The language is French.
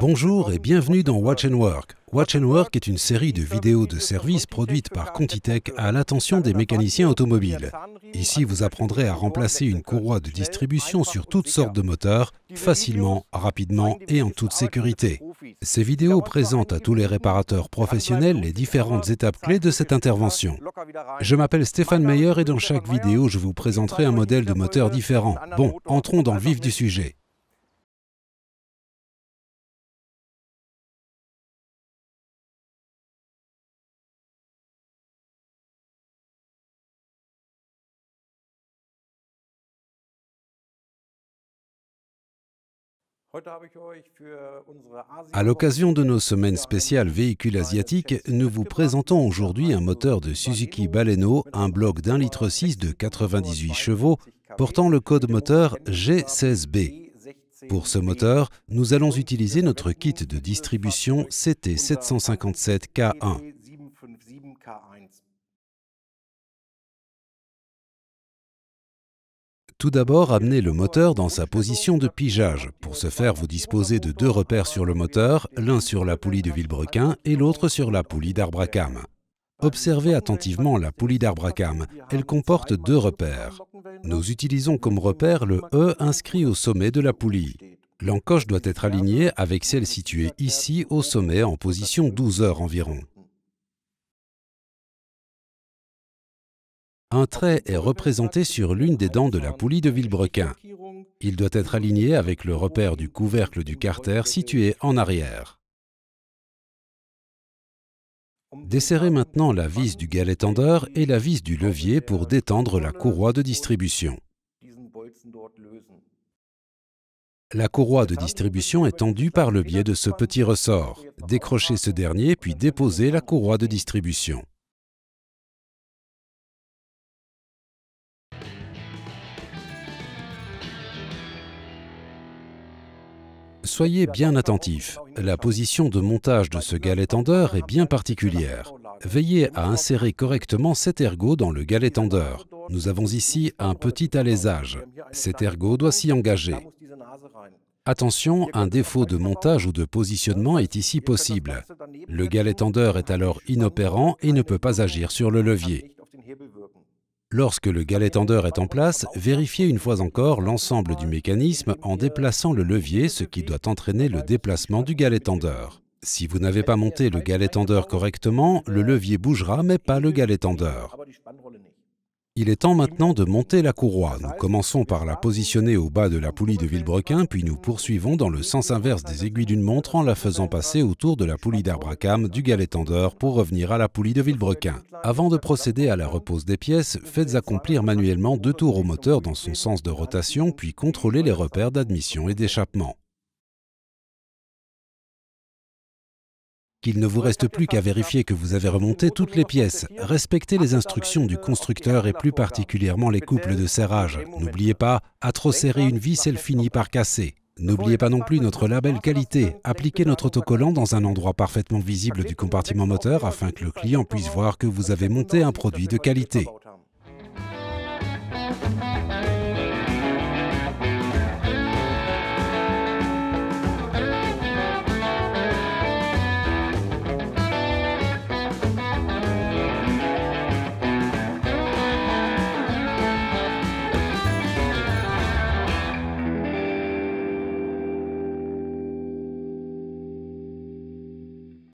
Bonjour et bienvenue dans Watch and Work. Watch and Work est une série de vidéos de services produites par Contitech à l'attention des mécaniciens automobiles. Ici, vous apprendrez à remplacer une courroie de distribution sur toutes sortes de moteurs, facilement, rapidement et en toute sécurité. Ces vidéos présentent à tous les réparateurs professionnels les différentes étapes clés de cette intervention. Je m'appelle Stéphane Meyer et dans chaque vidéo, je vous présenterai un modèle de moteur différent. Bon, entrons dans le vif du sujet. À l'occasion de nos semaines spéciales véhicules asiatiques, nous vous présentons aujourd'hui un moteur de Suzuki Baleno, un bloc d'1,6 litre de 98 chevaux, portant le code moteur G16B. Pour ce moteur, nous allons utiliser notre kit de distribution CT757K1. Tout d'abord, amenez le moteur dans sa position de pigeage. Pour ce faire, vous disposez de deux repères sur le moteur, l'un sur la poulie de Vilebrequin et l'autre sur la poulie d'arbre à cames. Observez attentivement la poulie d'arbre à cames. Elle comporte deux repères. Nous utilisons comme repère le E inscrit au sommet de la poulie. L'encoche doit être alignée avec celle située ici au sommet en position 12 heures environ. Un trait est représenté sur l'une des dents de la poulie de Vilebrequin. Il doit être aligné avec le repère du couvercle du carter situé en arrière. Desserrez maintenant la vis du galet tendeur et la vis du levier pour détendre la courroie de distribution. La courroie de distribution est tendue par le biais de ce petit ressort. Décrochez ce dernier puis déposez la courroie de distribution. Soyez bien attentifs. La position de montage de ce galet tendeur est bien particulière. Veillez à insérer correctement cet ergot dans le galet tendeur. Nous avons ici un petit alésage. Cet ergot doit s'y engager. Attention, un défaut de montage ou de positionnement est ici possible. Le galet tendeur est alors inopérant et ne peut pas agir sur le levier. Lorsque le galet tendeur est en place, vérifiez une fois encore l'ensemble du mécanisme en déplaçant le levier, ce qui doit entraîner le déplacement du galet tendeur. Si vous n'avez pas monté le galet tendeur correctement, le levier bougera mais pas le galet tendeur. Il est temps maintenant de monter la courroie. Nous commençons par la positionner au bas de la poulie de Vilebrequin, puis nous poursuivons dans le sens inverse des aiguilles d'une montre en la faisant passer autour de la poulie d'arbre à cames du galet tendeur pour revenir à la poulie de Vilebrequin. Avant de procéder à la repose des pièces, faites accomplir manuellement 2 tours au moteur dans son sens de rotation, puis contrôlez les repères d'admission et d'échappement. Qu'il ne vous reste plus qu'à vérifier que vous avez remonté toutes les pièces. Respectez les instructions du constructeur et plus particulièrement les couples de serrage. N'oubliez pas, à trop serrer une vis, elle finit par casser. N'oubliez pas non plus notre label qualité. Appliquez notre autocollant dans un endroit parfaitement visible du compartiment moteur afin que le client puisse voir que vous avez monté un produit de qualité.